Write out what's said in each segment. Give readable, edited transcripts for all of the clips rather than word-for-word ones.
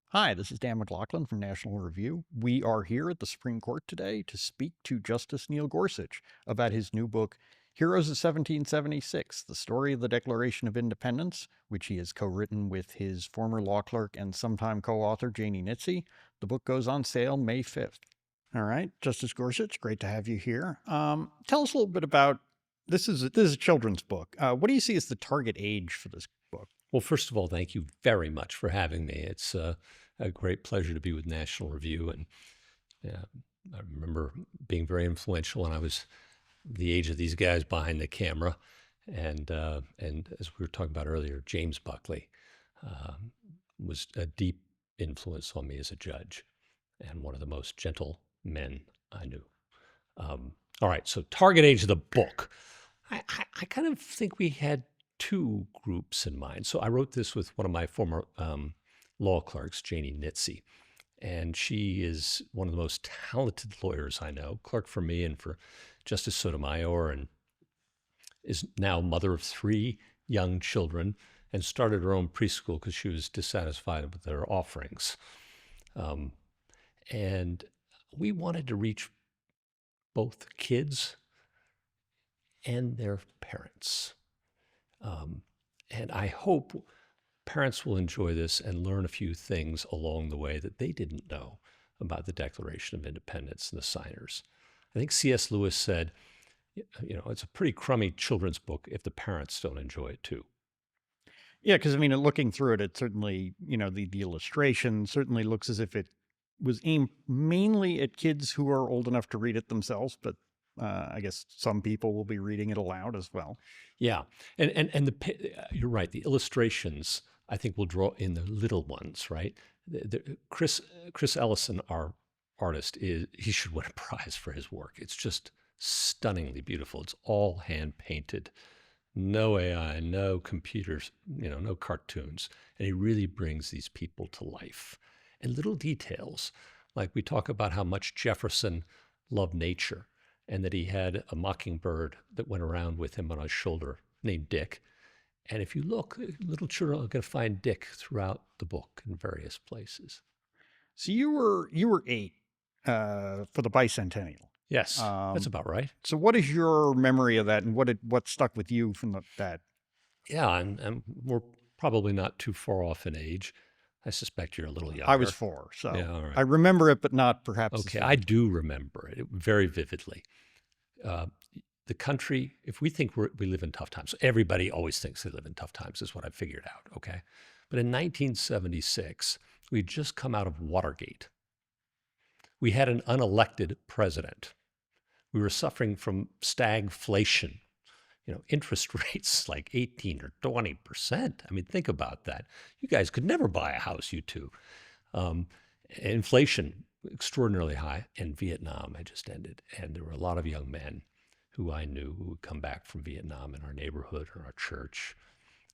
Hi, this is Dan McLaughlin from National Review. We are here at the Supreme Court today to speak to Justice Neil Gorsuch about his new book, Heroes of 1776, The Story of the Declaration of Independence, which he has co-written with his former law clerk and sometime co-author Janie Nitze. The book goes on sale May 5th. All right, Justice Gorsuch, great to have you here. Tell us a little bit about this is a children's book. What do you see as the target age for this book? Well, first of all, thank you very much for having me. It's a great pleasure to be with National Review. And uh, I remember being very influential when I was the age of these guys behind the camera. And as we were talking about earlier, James Buckley was a deep influence on me as a judge and one of the most gentle men I knew. All right, so target age of the book. I kind of think we had two groups in mind. So I wrote this with one of my former law clerks, Janie Nitze, and she is one of the most talented lawyers I know, clerked for me and for Justice Sotomayor, and is now mother of three young children and started her own preschool because she was dissatisfied with their offerings. Um, and we wanted to reach both kids and their parents. And I hope parents will enjoy this and learn a few things along the way that they didn't know about the Declaration of Independence and the signers. I think C.S. Lewis said, it's a pretty crummy children's book if the parents don't enjoy it too. Yeah, because I mean, looking through it, it certainly, the illustration certainly looks as if it was aimed mainly at kids who are old enough to read it themselves, but I guess some people will be reading it aloud as well. Yeah, you're right. The illustrations I think will draw in the little ones, right? Chris Ellison, our artist, he should win a prize for his work. It's just stunningly beautiful. It's all hand painted, no AI, no computers, no cartoons, and he really brings these people to life. And little details, like we talk about how much Jefferson loved nature and that he had a mockingbird that went around with him on his shoulder named Dick. And if you look, little children are going to find Dick throughout the book in various places. So you were 8 for the Bicentennial. Yes, that's Um, about right. so what is your memory of that, and what stuck with you from that? Yeah, and we're probably not too far off in age. I suspect you're a little I was younger. 4, Yeah, so all I right. remember it, but not perhaps as Okay, I vividly. do remember it very vividly. Uh, the country, if we think we live in tough times, everybody always thinks they live in tough times, is what I figured out, okay? But in 1976, we'd just come out of Watergate. We had an unelected president. We were suffering from stagflation, interest rates like 18 or 20%. I mean, think about that. You guys could never buy a house, you two. Um, Inflation extraordinarily high, and Vietnam had just ended. And there were a lot of young men who I knew who would come back from Vietnam in our neighborhood or our church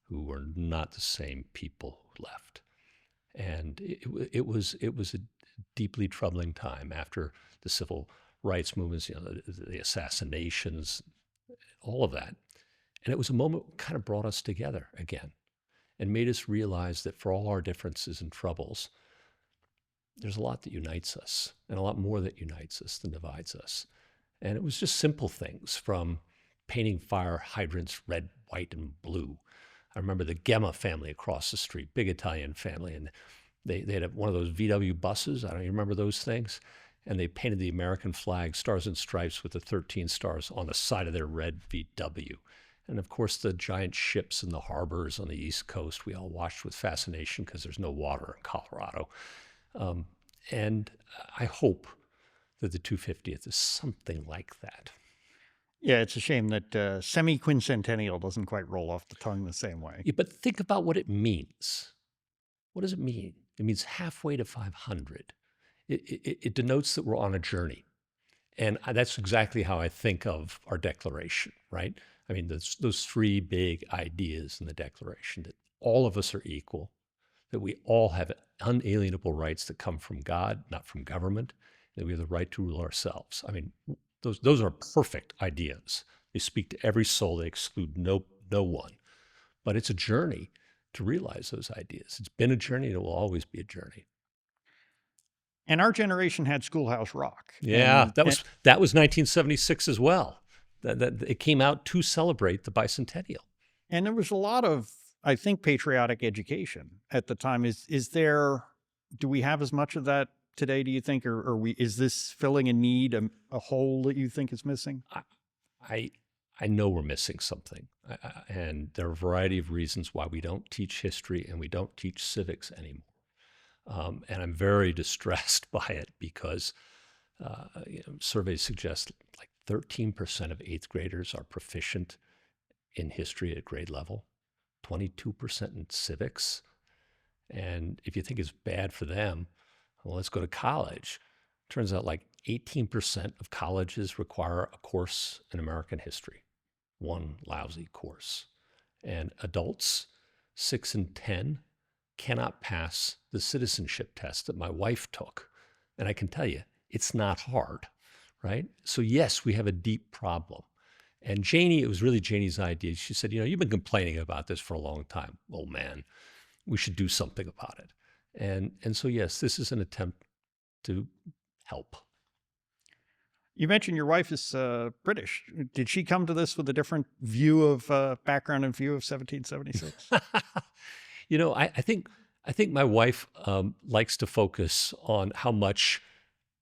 who were not the same people who left. And it was a deeply troubling time after the civil rights movements, the assassinations, all of that. And it was a moment that kind of brought us together again and made us realize that for all our differences and troubles, there's a lot that unites us and a lot more that unites us than divides us. And it was just simple things from painting fire hydrants red, white, and blue. I remember the Gemma family across the street, big Italian family, and they had one of those VW buses. I don't even remember those things. And they painted the American flag, stars and stripes, with the 13 stars on the side of their red VW. And of course, the giant ships in the harbors on the East Coast, we all watched with fascination because there's no water in Colorado. Um, and I hope that the 250th is something like that. Yeah, it's a shame that semi-quincentennial doesn't quite roll off the tongue the same way. Yeah, but think about what it means. What does it mean? It means halfway to 500. It denotes that we're on a journey. And that's exactly how I think of our declaration, right? I mean, those three big ideas in the declaration, that all of us are equal, that we all have unalienable rights that come from God, not from government, that we have the right to rule ourselves. I mean, those are perfect ideas. They speak to every soul. They exclude no one. But it's a journey to realize those ideas. It's been a journey, and it will always be a journey. And our generation had Schoolhouse Rock, Yeah, that was 1976 as well. That it came out to celebrate the bicentennial. and there was a lot of, I think, patriotic education at the time. Is there? Do we have as much of that today? Do you think, or we is this filling a need, a hole that you think is missing? I I, I know we're missing something, and there are a variety of reasons why we don't teach history and we don't teach civics anymore. And I'm very distressed by it because surveys suggest like 13% of eighth graders are proficient in history at grade level, 22% in civics. And if you think it's bad for them, well, let's go to college. Turns out like 18% of colleges require a course in American history, one lousy course. And adults, 6 in 10, cannot pass the citizenship test that my wife took. And I can tell you, it's not hard, right? So yes, we have a deep problem. And Janie, it was really Janie's idea. She said, you've been complaining about this for a long time. Oh man, we should do something about it. And so yes, this is an attempt to help. You mentioned your wife is British. Did she come to this with a different view of background and view of 1776? I think my wife likes to focus on how much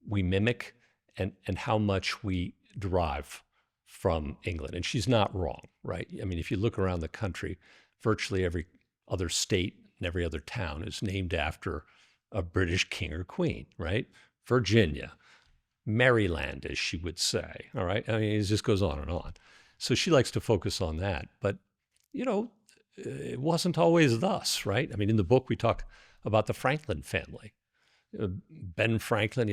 we mimic and how much we derive from England. And she's not wrong, right? I mean, if you look around the country, virtually every other state and every other town is named after a British king or queen, right? Virginia, Maryland, as she would say, all right? I mean, it just goes on and on. So she likes to focus on that. But, it wasn't always thus, right? I mean, in the book, we talk about the Franklin family. Ben Franklin,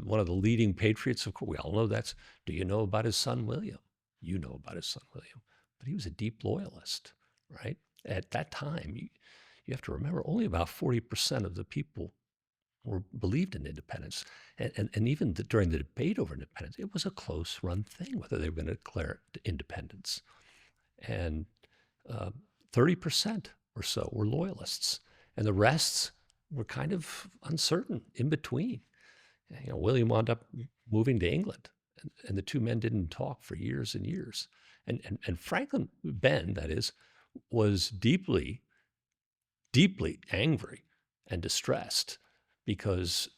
one of the leading patriots, of course, we all know that's. Do you know about his son, William? You know about his son, William. But he was a deep loyalist, right? At that time, you have to remember, only about 40% of the people believed in independence. And even during the debate over independence, it was a close run thing, whether they were going to declare independence. And 30% or so were loyalists. And the rest were kind of uncertain in between. William wound up moving to England, and the two men didn't talk for years and years. And Franklin, Ben, that is, was deeply, deeply angry and distressed because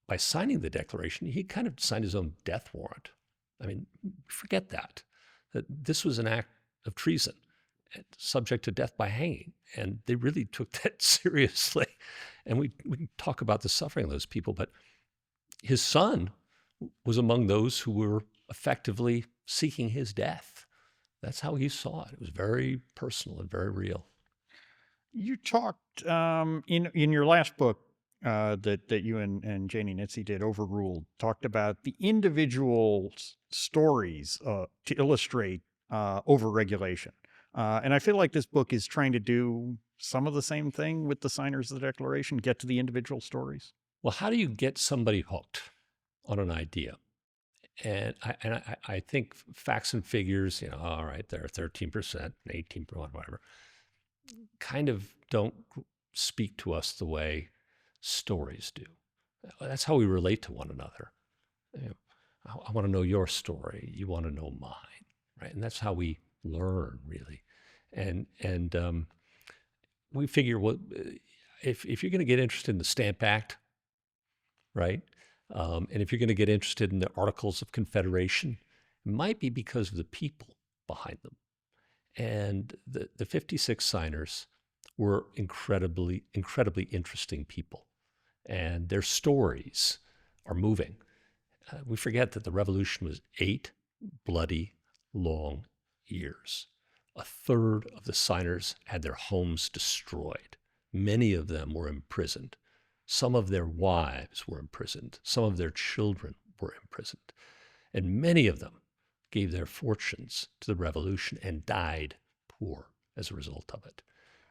by signing the Declaration, he kind of signed his own death warrant. I mean, forget that this was an act of treason, subject to death by hanging. And they really took that seriously. And we can talk about the suffering of those people, but his son was among those who were effectively seeking his death. That's how he saw it. It was very personal and very real. You talked in your last book that you and Janie Nitze did, Overruled, talked about the individual stories to illustrate overregulation. And I feel like this book is trying to do some of the same thing with the signers of the Declaration, get to the individual stories. Well, how do you get somebody hooked on an idea? And I think facts and figures, all right, there are 13%, 18%, whatever, kind of don't speak to us the way stories do. That's how we relate to one another. I want to know your story. You want to know mine, right? And that's how we learn, really. And we figure, well, if you're going to get interested in the Stamp Act, right? And if you're going to get interested in the Articles of Confederation, it might be because of the people behind them. And the 56 signers were incredibly, incredibly interesting people. And their stories are moving. We forget that the revolution was 8 bloody, long years. A third of the signers had their homes destroyed. Many of them were imprisoned. Some of their wives were imprisoned. Some of their children were imprisoned. And many of them gave their fortunes to the revolution and died poor as a result of it.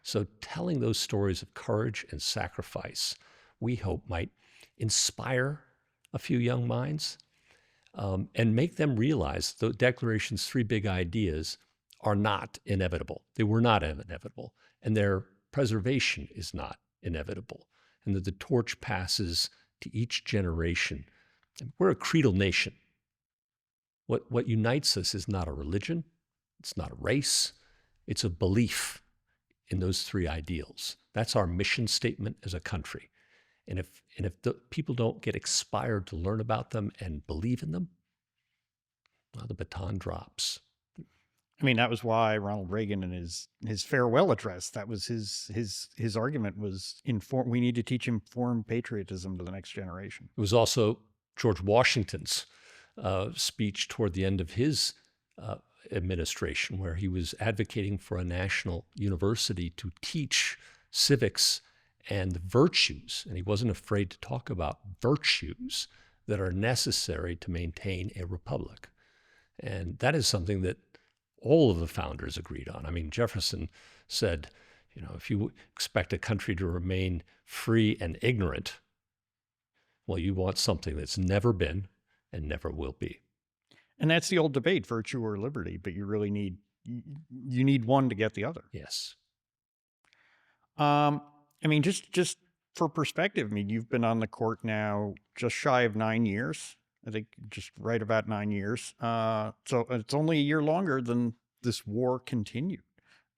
So telling those stories of courage and sacrifice, we hope might inspire a few young minds and make them realize the Declaration's 3 big ideas are not inevitable. They were not inevitable, and their preservation is not inevitable, and that the torch passes to each generation. We're a creedal nation. What unites us is not a religion, it's not a race, it's a belief in those three ideals. That's our mission statement as a country. And if the people don't get inspired to learn about them and believe in them, well, the baton drops. I mean, that was why Ronald Reagan in his farewell address, that was his argument was we need to teach informed patriotism to the next generation. It was also George Washington's speech toward the end of his administration, where he was advocating for a national university to teach civics and the virtues, and he wasn't afraid to talk about virtues that are necessary to maintain a republic. And that is something that all of the founders agreed on. I mean, Jefferson said, if you expect a country to remain free and ignorant, well, you want something that's never been and never will be. And that's the old debate, virtue or liberty, but you really need one to get the other. Yes. I mean, just for perspective, I mean, you've been on the court now just shy of 9 years. I think just right about 9 years. So it's only a year longer than this war continued.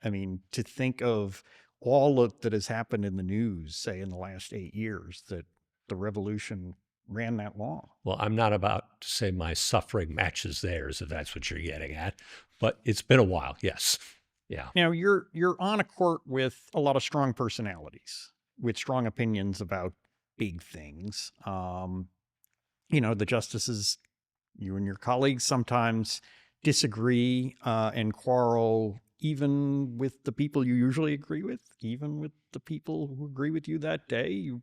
I mean, to think of all that has happened in the news, say in the last 8 years, that the revolution ran that long. Well, I'm not about to say my suffering matches theirs, if that's what you're getting at, but it's been a while. Yes. Yeah. Now you're on a court with a lot of strong personalities, with strong opinions about big things. The justices, you and your colleagues sometimes disagree and quarrel, even with the people you usually agree with, even with the people who agree with you that day. You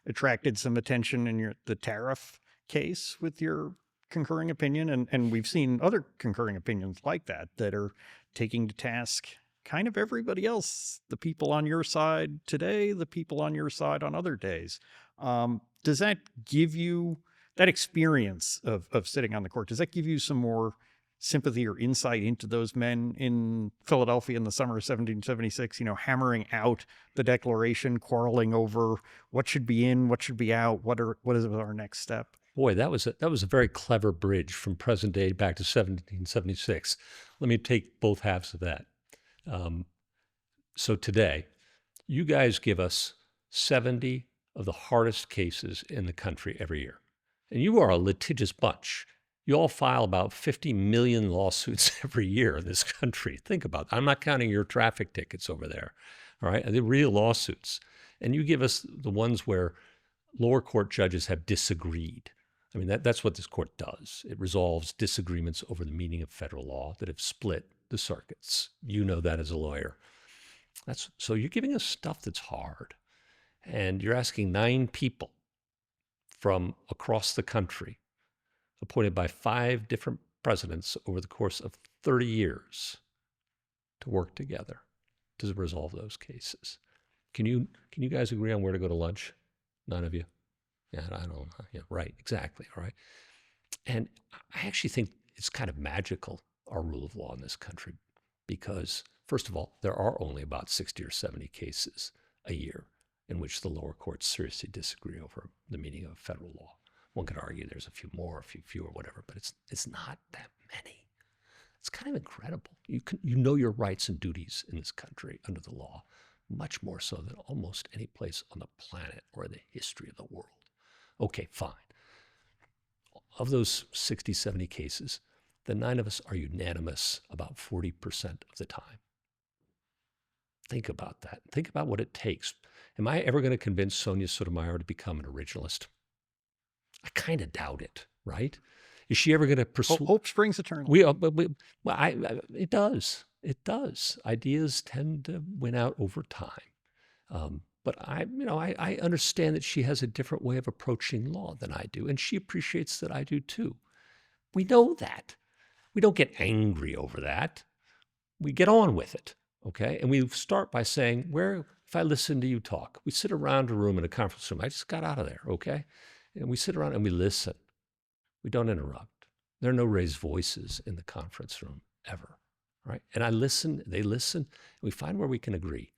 attracted some attention in the tariff case with your concurring opinion, and we've seen other concurring opinions like that are taking to task kind of everybody else, the people on your side today, the people on your side on other days. Does that give you that experience of sitting on the court? Does that give you some more sympathy or insight into those men in Philadelphia in the summer of 1776, hammering out the Declaration, quarreling over what should be in, what should be out, what is our next step? Boy, that was a very clever bridge from present day back to 1776. Let me take both halves of that. So today, you guys give us 70 of the hardest cases in the country every year. And you are a litigious bunch. You all file about 50 million lawsuits every year in this country. Think about it. I'm not counting your traffic tickets over there. All right. They're real lawsuits. And you give us the ones where lower court judges have disagreed. I mean, that's what this court does. It resolves disagreements over the meaning of federal law that have split the circuits. You know that as a lawyer. So you're giving us stuff that's hard. And you're asking 9 people from across the country, appointed by 5 different presidents over the course of 30 years, to work together to resolve those cases. Can you guys agree on where to go to lunch? None of you? Yeah, I don't know. Yeah, right, exactly. All right. And I actually think it's kind of magical, our rule of law in this country, because first of all, there are only about 60 or 70 cases a year in which the lower courts seriously disagree over the meaning of federal law. One could argue there's a few more, a few fewer, whatever, but it's not that many. It's kind of incredible. You know your rights and duties in this country under the law, much more so than almost any place on the planet or in the history of the world. Okay, fine. Of those 60, 70 cases, the 9 of us are unanimous about 40% of the time. Think about that. Think about what it takes. Am I ever going to convince Sonia Sotomayor to become an originalist? I kind of doubt it, right? Is she ever going to pursue? Hope springs eternal. It does. It does. Ideas tend to win out over time. But I understand that she has a different way of approaching law than I do, and she appreciates that I do too. We know that. We don't get angry over that. We get on with it, okay? And we start by saying, if I listen to you talk, we sit around a room in a conference room. I just got out of there, okay? And we sit around and we listen. We don't interrupt. There are no raised voices in the conference room ever, right? And I listen, they listen, and we find where we can agree.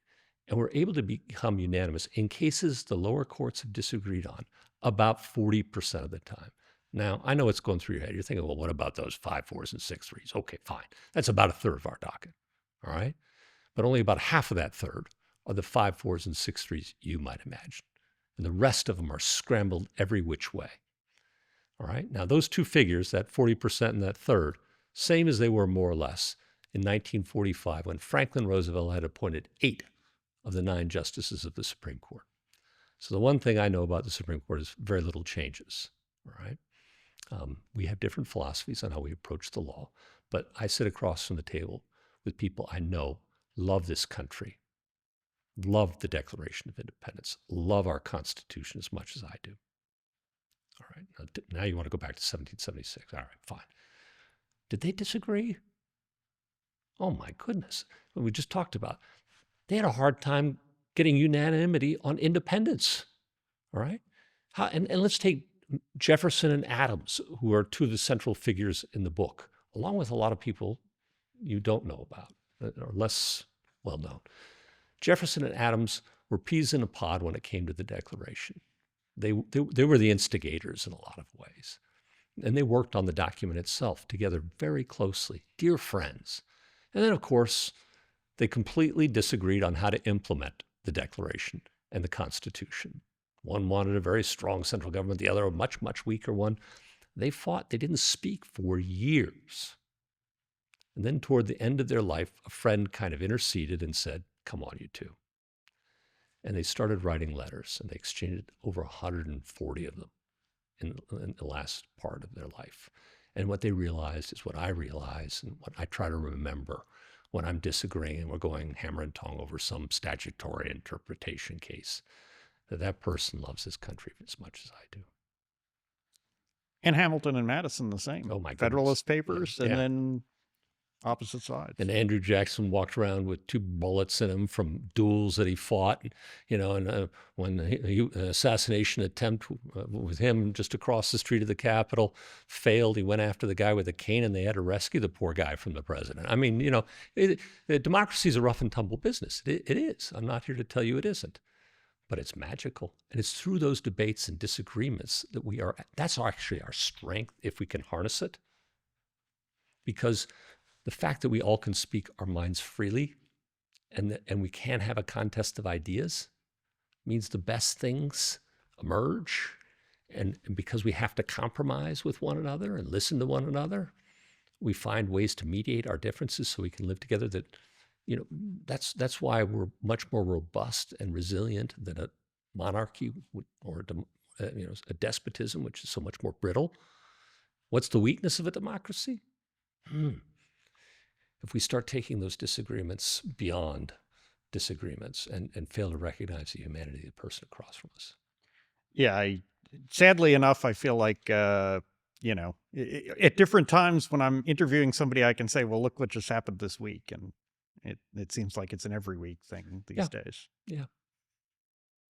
And we're able to become unanimous in cases the lower courts have disagreed on about 40% of the time. Now, I know what's going through your head. You're thinking, well, what about those 5-4s and 6-3s? Okay, fine. That's about a third of our docket. All right. But only about half of that third are the 5-4s and 6-3s you might imagine. And the rest of them are scrambled every which way. All right. Now, those two figures, that 40% and that third, same as they were more or less in 1945 when Franklin Roosevelt had appointed 8 of the 9 justices of the Supreme Court. So the one thing I know about the Supreme Court is very little changes. All right. We have different philosophies on how we approach the law, but I sit across from the table with people I know love this country, love the Declaration of Independence, love our Constitution as much as I do. All right. Now you want to go back to 1776. All right, fine. Did they disagree? Oh my goodness. What we just talked about. They had a hard time getting unanimity on independence. All right. And let's take Jefferson and Adams, who are two of the central figures in the book, along with a lot of people you don't know about or less well known. Jefferson and Adams were peas in a pod when it came to the Declaration. They were the instigators in a lot of ways. And they worked on the document itself together very closely, dear friends. And then, of course, they completely disagreed on how to implement the Declaration and the Constitution. One wanted a very strong central government, the other a much, much weaker one. They fought, they didn't speak for years. And then toward the end of their life, a friend kind of interceded and said, come on, you two. And they started writing letters, and they exchanged over 140 of them in the last part of their life. And what they realized is what I realize and what I try to remember when I'm disagreeing and we're going hammer and tongue over some statutory interpretation case, that person loves this country as much as I do. And Hamilton and Madison the same. Oh, my goodness. Federalist Papers, Yeah. and then opposite sides. And Andrew Jackson walked around with 2 bullets in him from duels that he fought, and when an assassination attempt with him just across the street of the Capitol failed, he went after the guy with the cane and they had to rescue the poor guy from the president. I mean, democracy is a rough and tumble business. It is. I'm not here to tell you it isn't. But it's magical. And it's through those debates and disagreements that that's actually our strength if we can harness it. Because the fact that we all can speak our minds freely and we can have a contest of ideas means the best things emerge. And because we have to compromise with one another and listen to one another, we find ways to mediate our differences so we can live together. That's why we're much more robust and resilient than a monarchy or a despotism, which is so much more brittle. What's the weakness of a democracy? If we start taking those disagreements beyond disagreements and fail to recognize the humanity of the person across from us. Yeah, sadly enough, I feel like, at different times when I'm interviewing somebody, I can say, well, look what just happened this week. And it seems like it's an every week thing these days. Yeah,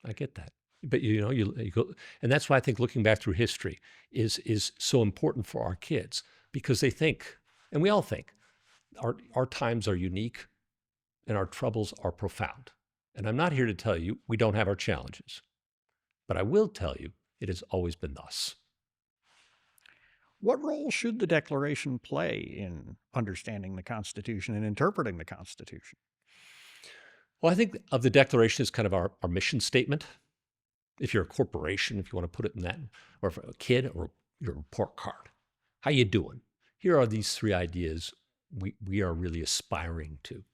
I get that. But you go, and that's why I think looking back through history is so important for our kids, because they think, and we all think, our times are unique and our troubles are profound. And I'm not here to tell you we don't have our challenges, but I will tell you it has always been thus. What role should the Declaration play in understanding the Constitution and interpreting the Constitution? Well, I think of the Declaration as kind of our mission statement. If you're a corporation, if you want to put it in that, or if a kid or your report card, how you doing? Here are these 3 ideas we are really aspiring to.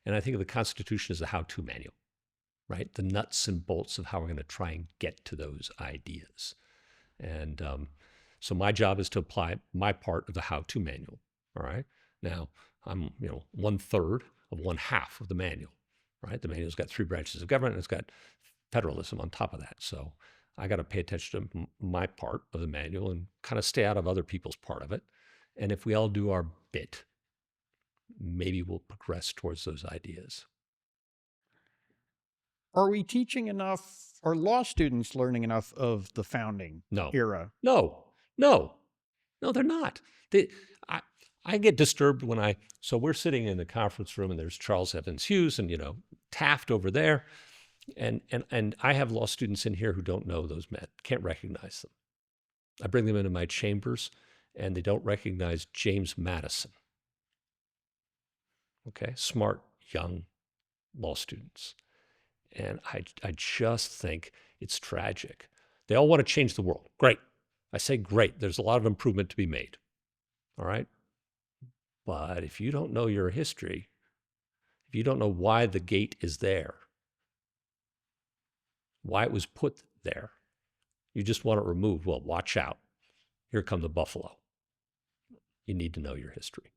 And I think of the Constitution as a how-to manual, right? The nuts and bolts of how we're going to try and get to those ideas. And so my job is to apply my part of the how-to manual, all right? Now, I'm 1/3 of 1/2 of the manual, right? The manual's got 3 branches of government, and it's got federalism on top of that. So I got to pay attention to my part of the manual and kind of stay out of other people's part of it. And if we all do our bit, maybe we'll progress towards those ideas. Are we teaching enough? Are law students learning enough of the founding era? No, they're not. I get disturbed so we're sitting in the conference room and there's Charles Evans Hughes and, Taft over there. And I have law students in here who don't know those men, can't recognize them. I bring them into my chambers and they don't recognize James Madison. Okay, smart, young law students. And I just think it's tragic. They all want to change the world. Great. I say great. There's a lot of improvement to be made. All right. But if you don't know your history, if you don't know why the gate is there, why it was put there, you just want it removed. Well, watch out. Here come the buffalo. You need to know your history.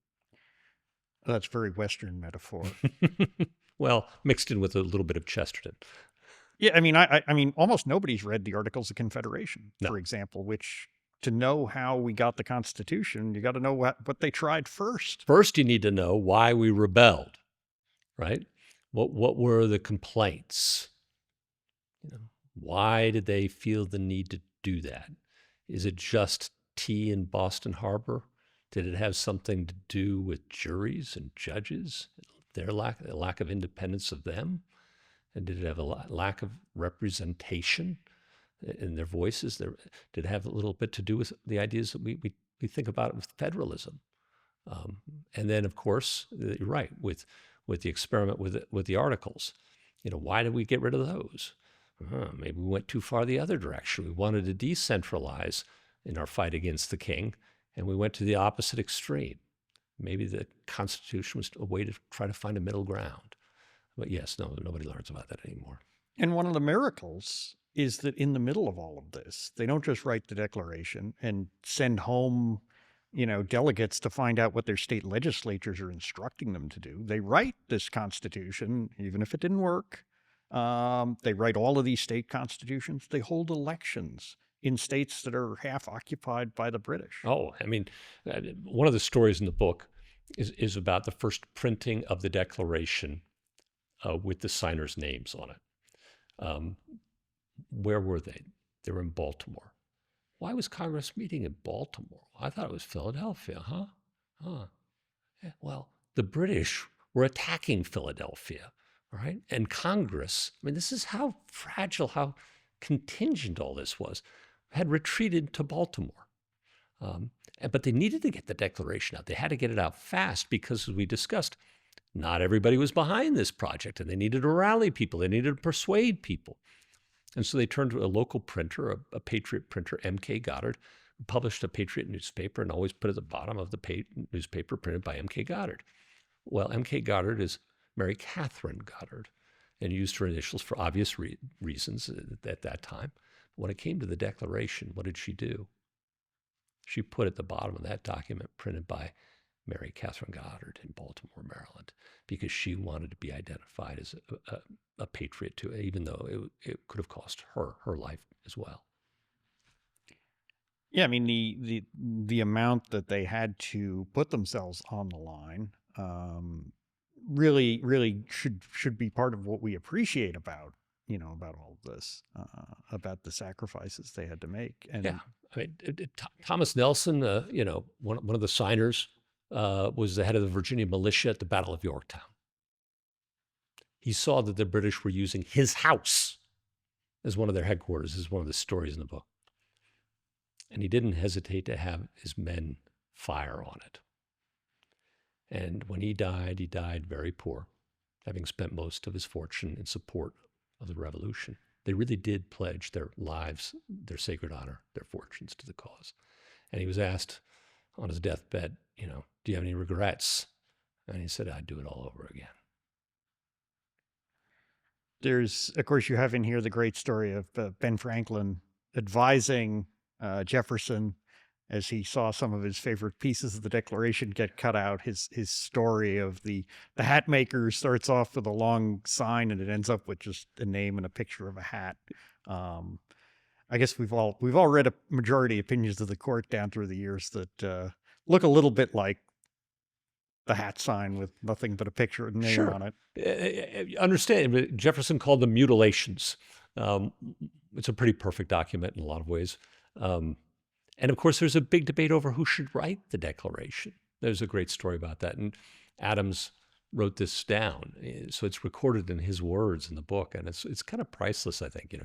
That's very Western metaphor. Well, mixed in with a little bit of Chesterton. Yeah, I mean, almost nobody's read the Articles of Confederation, No. for example, which to know how we got the Constitution, you got to know what they tried first. First, you need to know why we rebelled, right? What were the complaints? Why did they feel the need to do that? Is it just tea in Boston Harbor? Did it have something to do with juries and judges, their lack of independence of them? And did it have a lack of representation in their voices? Did it have a little bit to do with the ideas that we think about with federalism? And then, of course, you're right, with the experiment with the articles. Why did we get rid of those? Maybe we went too far the other direction. We wanted to decentralize in our fight against the king, and we went to the opposite extreme. Maybe the Constitution was a way to try to find a middle ground. But yes, nobody learns about that anymore. And one of the miracles is that in the middle of all of this, they don't just write the Declaration and send home, delegates to find out what their state legislatures are instructing them to do. They write this Constitution, even if it didn't work. They write all of these state constitutions. They hold elections in states that are half occupied by the British. Oh, I mean, one of the stories in the book is about the first printing of the Declaration with the signers' names on it. Where were they? They were in Baltimore. Why was Congress meeting in Baltimore? I thought it was Philadelphia, huh? Yeah, well, the British were attacking Philadelphia, all right? And Congress, I mean, this is how fragile, how contingent all this was, had retreated to Baltimore. But they needed to get the Declaration out. They had to get it out fast because, as we discussed, not everybody was behind this project, and they needed to rally people. They needed to persuade people. And so they turned to a local printer, a patriot printer, M.K. Goddard, who published a patriot newspaper and always put at the bottom of the newspaper printed by M.K. Goddard. Well, M.K. Goddard is Mary Catherine Goddard and used her initials for obvious reasons at that time. But when it came to the Declaration, what did she do? She put at the bottom of that document printed by Mary Catherine Goddard in Baltimore, Maryland, because she wanted to be identified as a patriot too, even though it could have cost her life as well. Yeah, I mean, the amount that they had to put themselves on the line really should be part of what we appreciate about all of this, about the sacrifices they had to make. And yeah, I mean, Thomas Nelson, one of the signers, was the head of the Virginia militia at the Battle of Yorktown. He saw that the British were using his house as one of their headquarters. This is one of the stories in the book. And he didn't hesitate to have his men fire on it. And when he died very poor, having spent most of his fortune in support of the revolution. They really did pledge their lives, their sacred honor, their fortunes to the cause. And he was asked on his deathbed, do you have any regrets? And he said, I'd do it all over again. There's, of course, you have in here the great story of Ben Franklin advising Jefferson as he saw some of his favorite pieces of the Declaration get cut out. His story of the hat maker starts off with a long sign and it ends up with just a name and a picture of a hat. I guess we've all read a majority opinions of the court down through the years that look a little bit like the hat sign with nothing but a picture and name Sure. on it. Understand, Jefferson called them mutilations. It's a pretty perfect document in a lot of ways. And of course, there's a big debate over who should write the Declaration. There's a great story about that. And Adams wrote this down. So it's recorded in his words in the book. And it's kind of priceless, I think.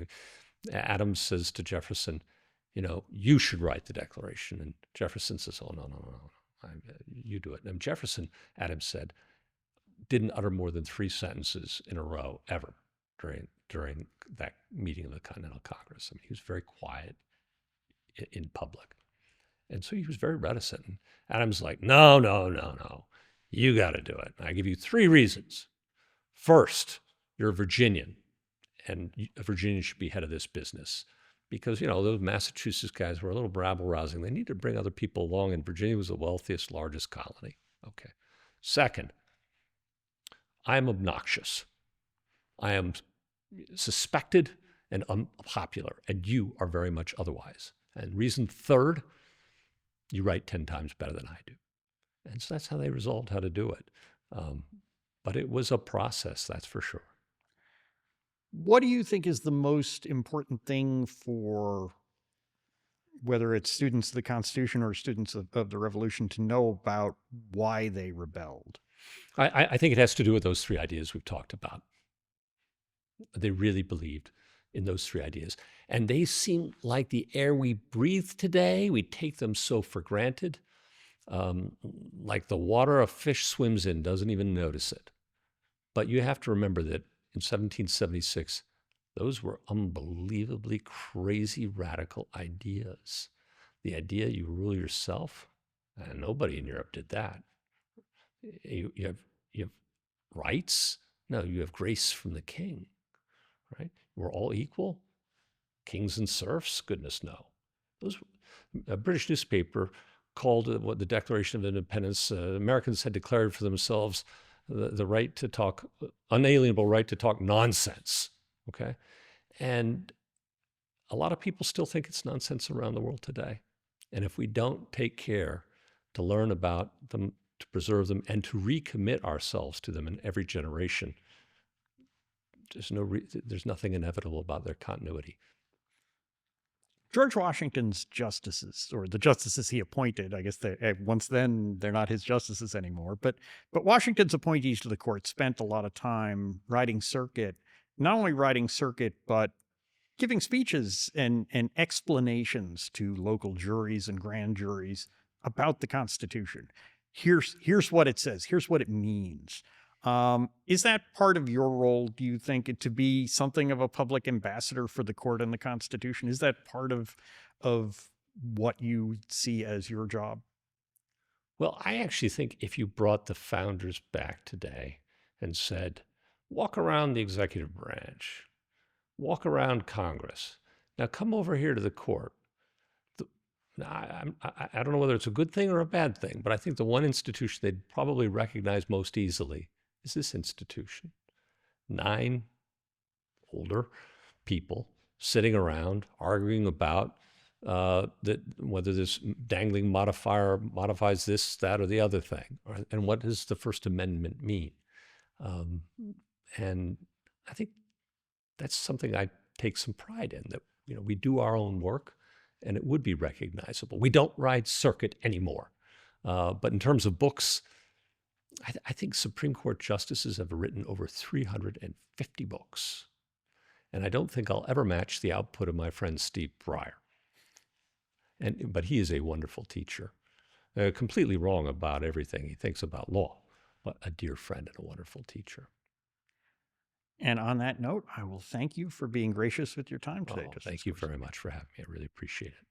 Adams says to Jefferson, you should write the Declaration. And Jefferson says, oh, no. You do it. And Jefferson, Adams said, didn't utter more than 3 sentences in a row ever during that meeting of the Continental Congress. I mean, he was very quiet in public. And so he was very reticent. And Adams like, no. You got to do it. And I give you 3 reasons. First, you're a Virginian, and a Virginian should be head of this business. Because, those Massachusetts guys were a little rabble-rousing. They needed to bring other people along, and Virginia was the wealthiest, largest colony. Okay. Second, I am obnoxious. I am suspected and unpopular, and you are very much otherwise. And reason third, you write 10 times better than I do. And so that's how they resolved how to do it. But it was a process, that's for sure. What do you think is the most important thing for whether it's students of the Constitution or students of the Revolution to know about why they rebelled? I think it has to do with those 3 ideas we've talked about. They really believed in those 3 ideas. And they seem like the air we breathe today. We take them so for granted. Like the water a fish swims in, doesn't even notice it. But you have to remember that in 1776, those were unbelievably crazy, radical ideas. The idea you rule yourself, and nobody in Europe did that. You have rights? No, you have grace from the king, right? We're all equal. Kings and serfs? Goodness, no. A British newspaper called what the Declaration of Independence. Americans had declared for themselves the right to talk, unalienable right to talk nonsense. Okay, and a lot of people still think it's nonsense around the world today. And if we don't take care to learn about them, to preserve them, and to recommit ourselves to them in every generation, there's nothing inevitable about their continuity. George Washington's justices, or the justices he appointed, I guess once then they're not his justices anymore, but Washington's appointees to the court spent a lot of time riding circuit, not only riding circuit, but giving speeches and explanations to local juries and grand juries about the Constitution. Here's what it says. Here's what it means. Is that part of your role, do you think, to be something of a public ambassador for the court and the Constitution? Is that part of what you see as your job? Well, I actually think if you brought the founders back today and said, walk around the executive branch, walk around Congress, now come over here to the court. I don't know whether it's a good thing or a bad thing, but I think the one institution they'd probably recognize most easily is this institution. 9 older people sitting around arguing about whether this dangling modifier modifies this, that, or the other thing, and what does the First Amendment mean? And I think that's something I take some pride in, that we do our own work, and it would be recognizable. We don't ride circuit anymore, but in terms of books, I think Supreme Court justices have written over 350 books. And I don't think I'll ever match the output of my friend Steve Breyer. But he is a wonderful teacher. Completely wrong about everything he thinks about law, but a dear friend and a wonderful teacher. And on that note, I will thank you for being gracious with your time today. Thank you very much for having me. I really appreciate it.